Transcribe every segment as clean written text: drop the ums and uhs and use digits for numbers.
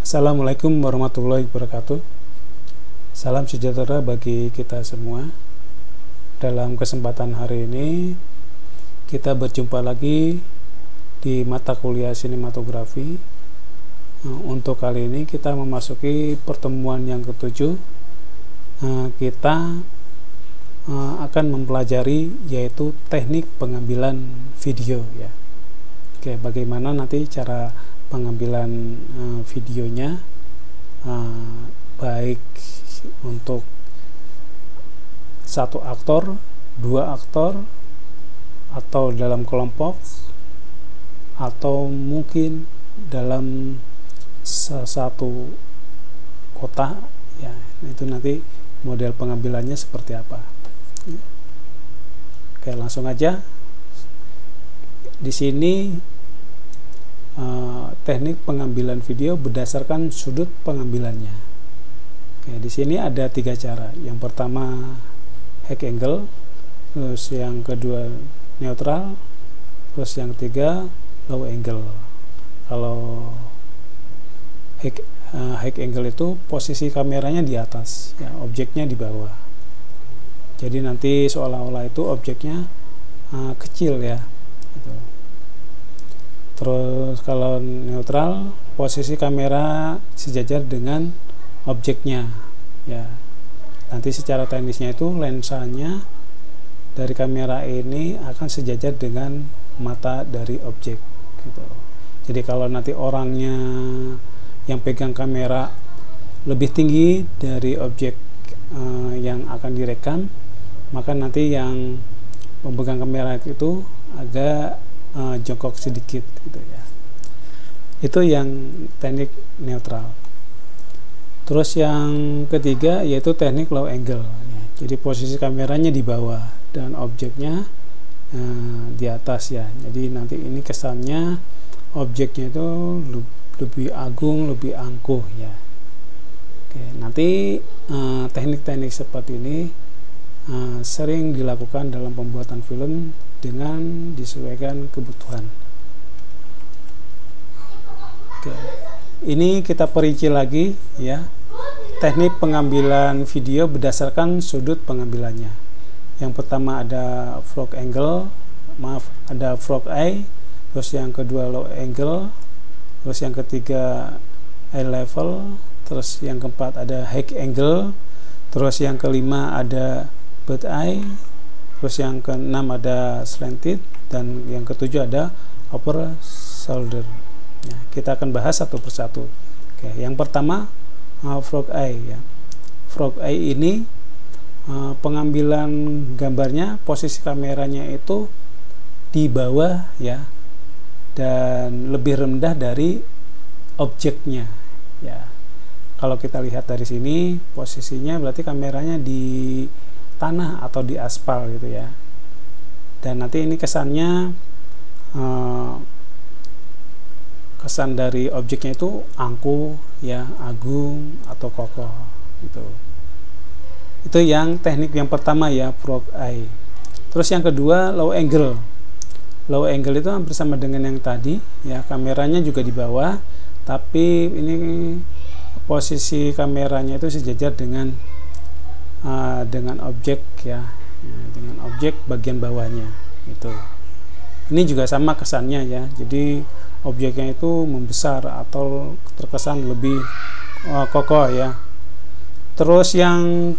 Assalamualaikum warahmatullahi wabarakatuh. Salam sejahtera bagi kita semua. Dalam kesempatan hari ini kita berjumpa lagi di mata kuliah sinematografi. Untuk kali ini kita memasuki pertemuan yang ketujuh. Kita akan mempelajari yaitu teknik pengambilan video ya. Oke, bagaimana nanti cara pengambilan videonya, baik untuk satu aktor, dua aktor, atau dalam kelompok, atau mungkin dalam satu kota ya. Itu nanti model pengambilannya seperti apa. Oke, langsung aja. Di sini teknik pengambilan video berdasarkan sudut pengambilannya. Oke, di sini ada tiga cara. Yang pertama high angle, terus yang kedua neutral, terus yang ketiga low angle. Kalau high angle itu posisi kameranya di atas, ya, objeknya di bawah. Jadi nanti seolah-olah itu objeknya kecil ya. Gitu. Terus kalau neutral, posisi kamera sejajar dengan objeknya ya. Nanti secara teknisnya itu lensanya dari kamera ini akan sejajar dengan mata dari objek gitu. Jadi kalau nanti orangnya yang pegang kamera lebih tinggi dari objek yang akan direkam, maka nanti yang pemegang kamera itu agak jongkok sedikit gitu ya. Itu yang teknik neutral. Terus yang ketiga yaitu teknik low angle ya. Jadi posisi kameranya di bawah dan objeknya di atas ya. Jadi nanti ini kesannya objeknya itu lebih agung, lebih angkuh ya. Oke, nanti teknik-teknik seperti ini sering dilakukan dalam pembuatan film dengan disesuaikan kebutuhan. Oke, ini kita perinci lagi ya. Teknik pengambilan video berdasarkan sudut pengambilannya. Yang pertama ada frog angle, ada frog eye, terus yang kedua low angle, terus yang ketiga eye level, terus yang keempat ada high angle, terus yang kelima ada bird eye, terus yang keenam ada slanted, dan yang ketujuh ada upper shoulder. Ya, kita akan bahas satu persatu. Oke, yang pertama frog eye ya. Frog eye ini pengambilan gambarnya, posisi kameranya itu di bawah ya, dan lebih rendah dari objeknya ya. Kalau kita lihat dari sini posisinya berarti kameranya di tanah atau di aspal gitu ya. Dan nanti ini kesannya kesan dari objeknya itu angkuh ya, agung atau kokoh gitu. Itu yang teknik yang pertama ya, frog eye. Terus yang kedua low angle. Low angle itu hampir sama dengan yang tadi ya, kameranya juga di bawah, tapi ini posisi kameranya itu sejajar dengan objek ya, dengan objek bagian bawahnya itu. Ini juga sama kesannya ya. Jadi objeknya itu membesar atau terkesan lebih kokoh ya. Terus yang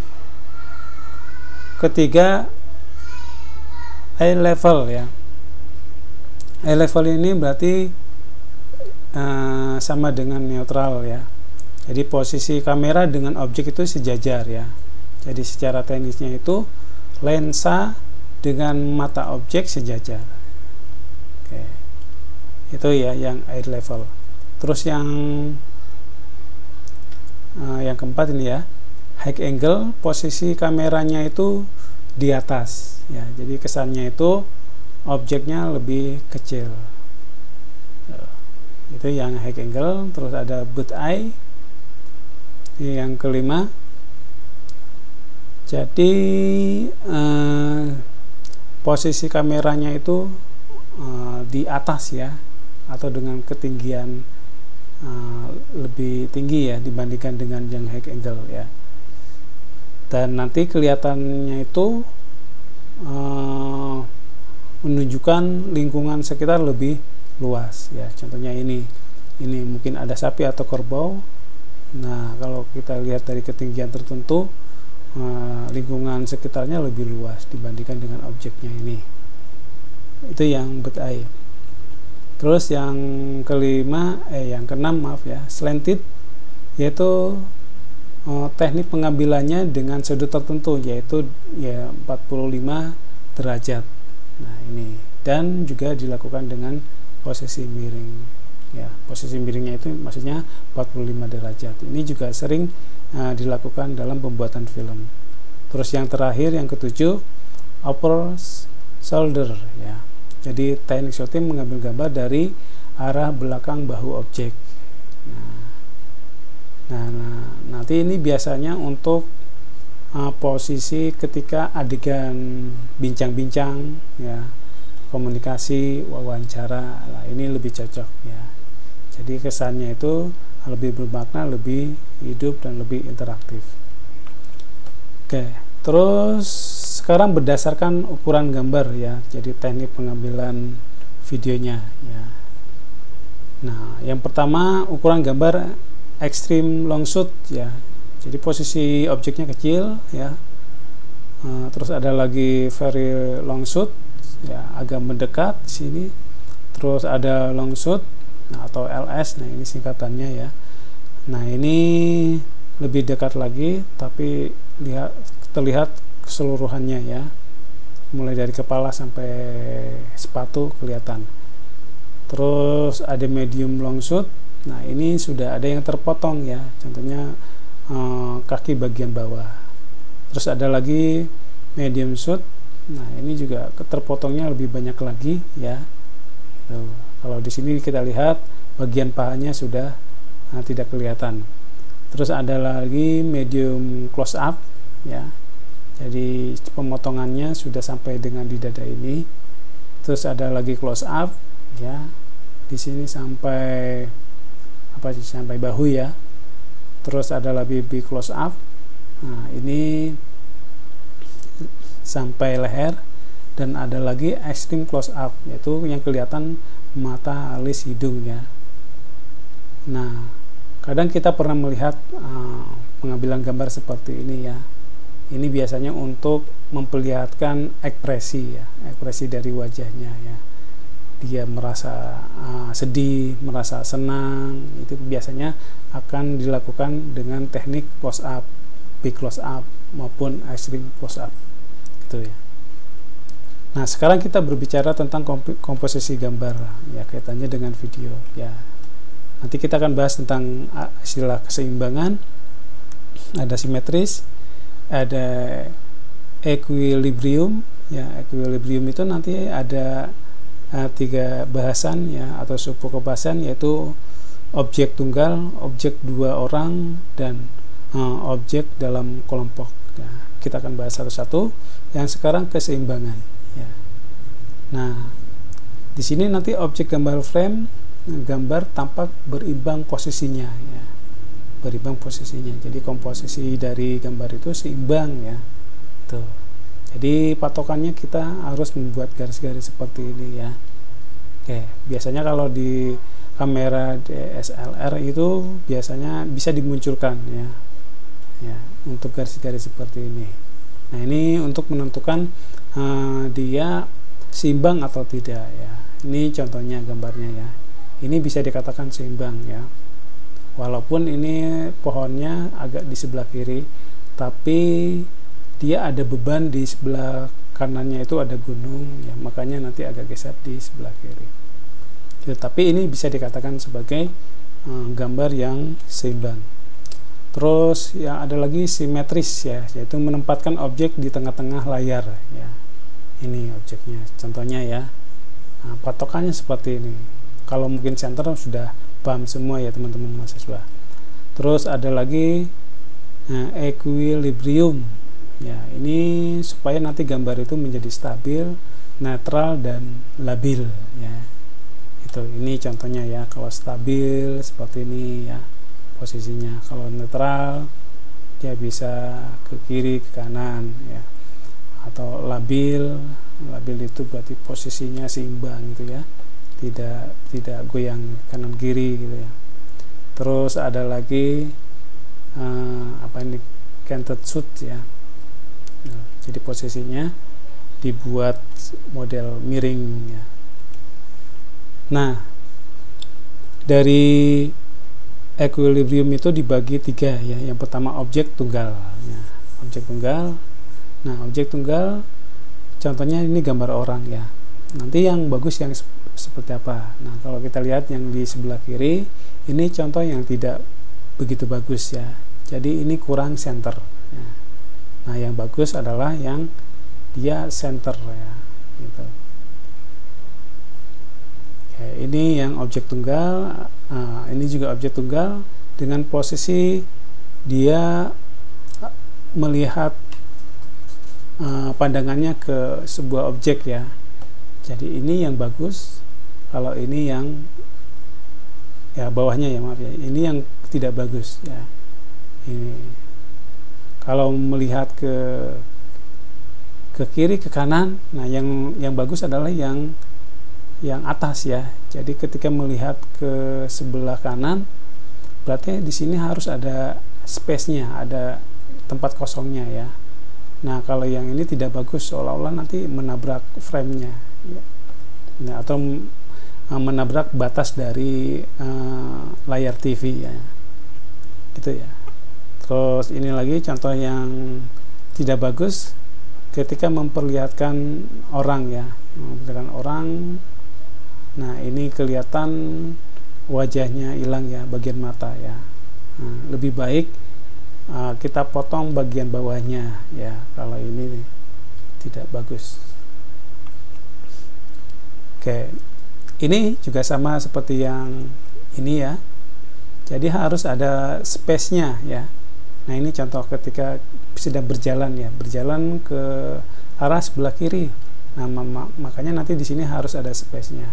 ketiga eye level ya. Eye level ini berarti sama dengan neutral ya. Jadi posisi kamera dengan objek itu sejajar ya. Jadi secara teknisnya itu lensa dengan mata objek sejajar. Oke. Itu ya yang eye level. Terus yang keempat ini ya, high angle, posisi kameranya itu di atas ya. Jadi kesannya itu objeknya lebih kecil. Itu yang high angle. Terus ada bird eye. Yang kelima, jadi posisi kameranya itu di atas ya, atau dengan ketinggian lebih tinggi ya dibandingkan dengan yang high angle ya. Dan nanti kelihatannya itu menunjukkan lingkungan sekitar lebih luas ya. Contohnya ini mungkin ada sapi atau kerbau. Nah, kalau kita lihat dari ketinggian tertentu, lingkungan sekitarnya lebih luas dibandingkan dengan objeknya ini. Itu yang bird eye. Terus yang keenam maaf ya, slanted, yaitu teknik pengambilannya dengan sudut tertentu, yaitu ya 45 derajat. Nah, ini dan juga dilakukan dengan posisi miring ya. Posisi miringnya itu maksudnya 45 derajat. Ini juga sering dilakukan dalam pembuatan film. Terus yang terakhir, yang ketujuh, upper shoulder ya. Jadi teknik shooting mengambil gambar dari arah belakang bahu objek. Nah, nanti ini biasanya untuk posisi ketika adegan bincang-bincang ya, komunikasi, wawancara. Nah, ini lebih cocok ya. Jadi kesannya itu lebih bermakna, lebih hidup dan lebih interaktif. Oke, terus sekarang berdasarkan ukuran gambar ya, jadi teknik pengambilan videonya ya. Nah, yang pertama ukuran gambar extreme long shoot ya, jadi posisi objeknya kecil ya. Terus ada lagi very long shoot ya, agak mendekat sini. Terus ada long shoot atau LS, nah ini singkatannya ya. Nah, ini lebih dekat lagi tapi terlihat keseluruhannya ya, mulai dari kepala sampai sepatu kelihatan. Terus ada medium long shoot. Nah, ini sudah ada yang terpotong ya, contohnya kaki bagian bawah. Terus ada lagi medium shoot. Nah, ini juga terpotongnya lebih banyak lagi ya. Tuh, kalau di sini kita lihat bagian pahanya sudah tidak kelihatan. Terus ada lagi medium close up ya. Jadi pemotongannya sudah sampai dengan di dada ini. Terus ada lagi close up ya. Di sini sampai sampai bahu ya. Terus ada lagi close up. Nah, ini sampai leher, dan ada lagi extreme close up, yaitu yang kelihatan mata, alis, hidung ya. Nah, kadang kita pernah melihat pengambilan gambar seperti ini ya. Ini biasanya untuk memperlihatkan ekspresi ya, ekspresi dari wajahnya ya. Dia merasa sedih, merasa senang, itu biasanya akan dilakukan dengan teknik close up, big close up maupun extreme close up gitu ya. Nah, sekarang kita berbicara tentang komposisi gambar ya, kaitannya dengan video ya. Nanti kita akan bahas tentang istilah keseimbangan, ada simetris, ada equilibrium ya. Equilibrium itu nanti ada 3 bahasan ya, atau subpembahasan, yaitu objek tunggal, objek 2 orang, dan objek dalam kelompok ya. Kita akan bahas satu-satu. Yang sekarang keseimbangan ya. Nah, di sini nanti objek gambar frame, gambar tampak berimbang posisinya ya. Berimbang posisinya. Jadi komposisi dari gambar itu seimbang ya. Tuh. Jadi patokannya kita harus membuat garis-garis seperti ini ya. Oke, biasanya kalau di kamera DSLR itu biasanya bisa dimunculkan ya. Ya, untuk garis-garis seperti ini. Nah, ini untuk menentukan dia seimbang atau tidak ya. Ini contohnya gambarnya ya. Ini bisa dikatakan seimbang ya. Walaupun ini pohonnya agak di sebelah kiri, tapi dia ada beban di sebelah kanannya, itu ada gunung ya, makanya nanti agak geser di sebelah kiri. Tapi ini bisa dikatakan sebagai gambar yang seimbang. Terus yang ada lagi simetris ya, yaitu menempatkan objek di tengah-tengah layar ya. Ini objeknya, contohnya ya. Nah, patokannya seperti ini. Kalau mungkin center sudah paham semua ya teman-teman mahasiswa. Terus ada lagi equilibrium ya. Ini supaya nanti gambar itu menjadi stabil, netral, dan labil ya. Itu ini contohnya ya. Kalau stabil seperti ini ya posisinya. Kalau netral dia bisa ke kiri ke kanan ya, atau labil itu berarti posisinya seimbang gitu ya, tidak goyang kanan kiri gitu ya. Terus ada lagi apa ini, canted shoot ya. Nah, jadi posisinya dibuat model miring ya. Nah, dari equilibrium itu dibagi 3 ya. Yang pertama objek tunggal ya. Objek tunggal. Nah, objek tunggal contohnya ini gambar orang ya. Nanti yang bagus yang seperti apa? Nah, kalau kita lihat yang di sebelah kiri ini contoh yang tidak begitu bagus ya. Jadi ini kurang center ya. Nah, yang bagus adalah yang dia center ya gitu. Ya, ini yang objek tunggal. Nah, ini juga objek tunggal dengan posisi dia melihat pandangannya ke sebuah objek ya. Jadi ini yang bagus. Kalau ini yang ya bawahnya ya, maaf ya, ini yang tidak bagus ya. Ini kalau melihat ke kiri ke kanan, nah yang bagus adalah yang atas ya. Jadi ketika melihat ke sebelah kanan, berarti di sini harus ada space-nya, ada tempat kosongnya ya. Nah, kalau yang ini tidak bagus, seolah-olah nanti menabrak frame-nya ya. Nah, atau menabrak batas dari layar TV ya. Gitu ya. Terus ini lagi contoh yang tidak bagus ketika memperlihatkan orang ya. Memperlihatkan orang. Nah, ini kelihatan wajahnya hilang ya, bagian mata ya. Nah, lebih baik kita potong bagian bawahnya ya, kalau ini tidak bagus. Oke, ini juga sama seperti yang ini ya. Jadi harus ada space-nya ya. Nah, ini contoh ketika sedang berjalan ya, berjalan ke arah sebelah kiri. Nah, makanya nanti di sini harus ada space-nya.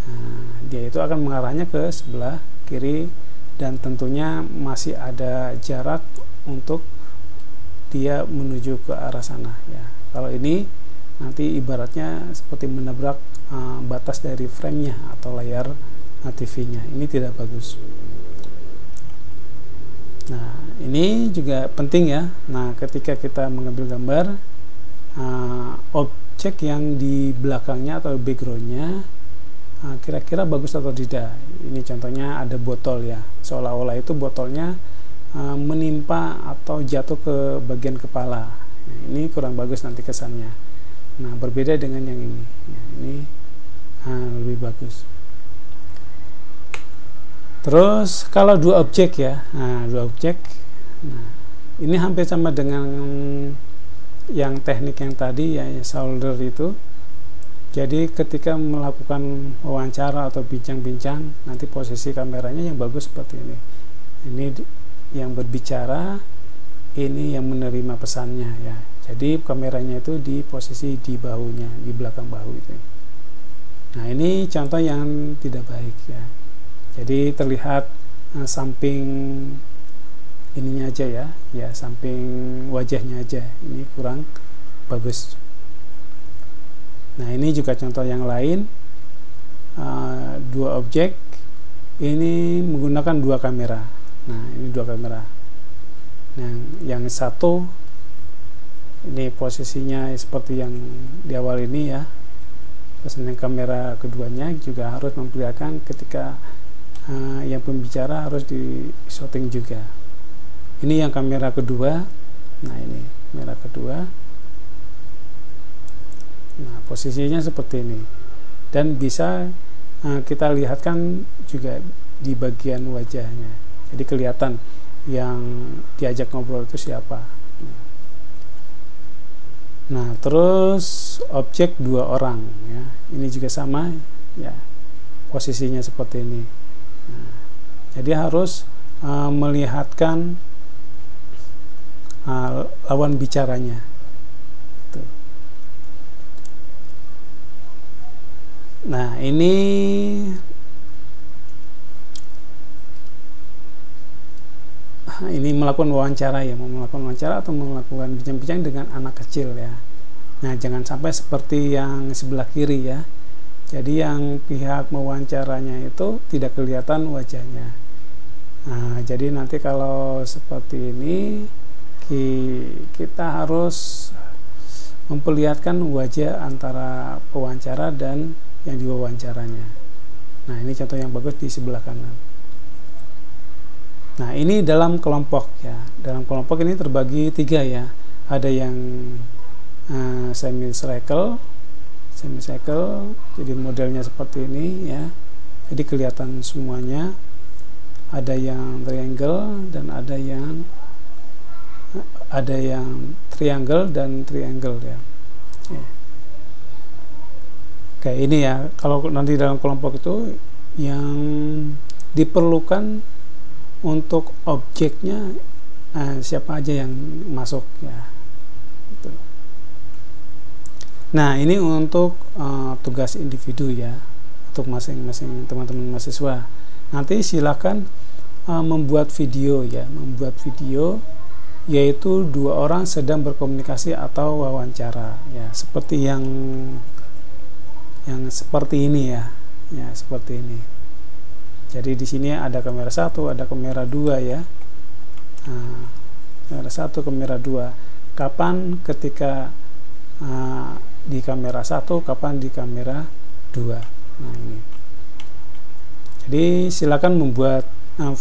Nah, dia itu akan mengarahnya ke sebelah kiri dan tentunya masih ada jarak untuk dia menuju ke arah sana ya. Kalau ini nanti ibaratnya seperti menabrak batas dari frame-nya atau layar TV-nya. Ini tidak bagus. Nah, ini juga penting ya. Nah, ketika kita mengambil gambar, objek yang di belakangnya atau background-nya kira-kira bagus atau tidak. Ini contohnya ada botol ya, seolah-olah itu botolnya menimpa atau jatuh ke bagian kepala. Nah, ini kurang bagus nanti kesannya. Nah, berbeda dengan yang ini ya, ini lebih bagus. Terus kalau dua objek ya, dua objek, nah ini hampir sama dengan yang teknik yang tadi ya, solder itu. Jadi ketika melakukan wawancara atau bincang-bincang, nanti posisi kameranya yang bagus seperti ini. Ini yang berbicara, ini yang menerima pesannya ya. Jadi kameranya itu di posisi di bahunya, di belakang bahu itu. Nah, ini contoh yang tidak baik ya. Jadi terlihat samping ininya aja ya, samping wajahnya aja. Ini kurang bagus. Nah, ini juga contoh yang lain, dua objek ini menggunakan dua kamera. Nah, ini dua kamera. Nah, yang satu ini posisinya seperti yang di awal ini ya. Terus yang kamera keduanya juga harus memperlihatkan ketika yang pembicara harus di shooting juga. Ini yang kamera kedua. Nah, ini kamera kedua. Nah, posisinya seperti ini, dan bisa kita lihatkan juga di bagian wajahnya. Jadi kelihatan yang diajak ngobrol itu siapa. Nah, terus objek dua orang ya, ini juga sama ya, posisinya seperti ini. Nah, jadi harus melihatkan lawan bicaranya. Nah, ini melakukan wawancara ya, mau melakukan wawancara atau melakukan bincang-bincang dengan anak kecil ya. Nah, jangan sampai seperti yang sebelah kiri ya. Jadi yang pihak mewawancaranya itu tidak kelihatan wajahnya. Nah, jadi nanti kalau seperti ini kita harus memperlihatkan wajah antara pewawancara dan yang diwawancaranya. Nah, ini contoh yang bagus di sebelah kanan. Nah, ini dalam kelompok ya. Dalam kelompok ini terbagi 3 ya. Ada yang semicircle, jadi modelnya seperti ini ya. Jadi kelihatan semuanya. Ada yang triangle dan ada yang triangle dan triangle ya. Oke, ini ya, kalau nanti dalam kelompok itu yang diperlukan untuk objeknya siapa aja yang masuk ya. Nah, ini untuk tugas individu ya, untuk masing-masing teman-teman mahasiswa. Nanti silakan membuat video ya, yaitu 2 orang sedang berkomunikasi atau wawancara ya, seperti yang seperti ini ya, seperti ini. Jadi di sini ada kamera 1, ada kamera 2 ya. Kamera 1, kamera 2. Kapan ketika di kamera 1, kapan di kamera 2. Nah, ini. Jadi silakan membuat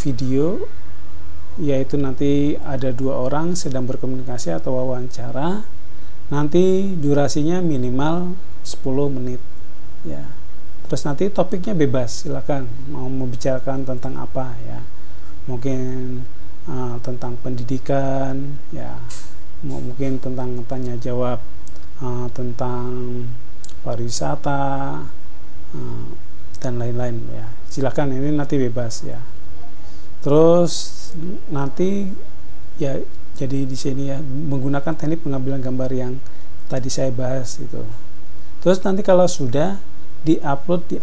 video, yaitu nanti ada 2 orang sedang berkomunikasi atau wawancara. Nanti durasinya minimal 10 menit ya. Terus nanti topiknya bebas, silakan mau membicarakan tentang apa ya. Mungkin tentang pendidikan ya, mungkin tentang tanya jawab tentang pariwisata dan lain-lain ya. Silakan, ini nanti bebas ya. Terus nanti ya, jadi di sini ya menggunakan teknik pengambilan gambar yang tadi saya bahas itu. Terus nanti kalau sudah di-upload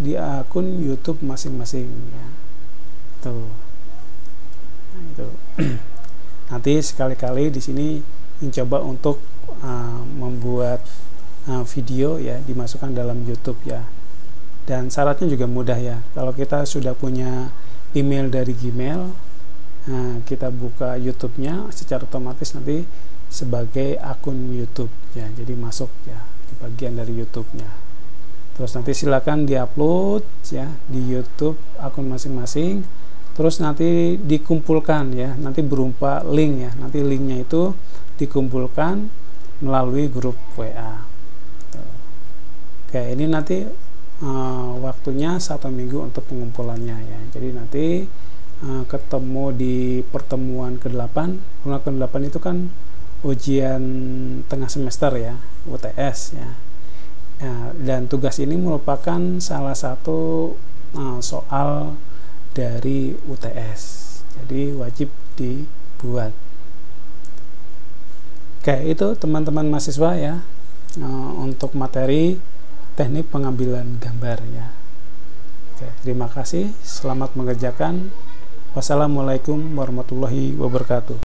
di akun YouTube masing-masing ya. Tuh. Nah, itu. Nanti sekali-kali di sini mencoba untuk membuat video ya, dimasukkan dalam YouTube ya. Dan syaratnya juga mudah ya. Kalau kita sudah punya email dari Gmail, kita buka YouTube-nya, secara otomatis nanti sebagai akun YouTube ya. Jadi masuk ya di bagian dari YouTube-nya. Terus nanti silakan diupload ya di YouTube akun masing-masing. Terus nanti dikumpulkan ya, nanti berupa link ya. Nanti linknya itu dikumpulkan melalui grup WA. Oke, ini nanti waktunya 1 minggu untuk pengumpulannya ya. Jadi nanti ketemu di pertemuan ke-8. Pertemuan ke-8 itu kan ujian tengah semester ya, UTS ya. Dan tugas ini merupakan salah satu soal dari UTS, jadi wajib dibuat. Oke, itu teman-teman mahasiswa ya, untuk materi teknik pengambilan gambar ya. Oke, terima kasih, selamat mengerjakan. Wassalamualaikum warahmatullahi wabarakatuh.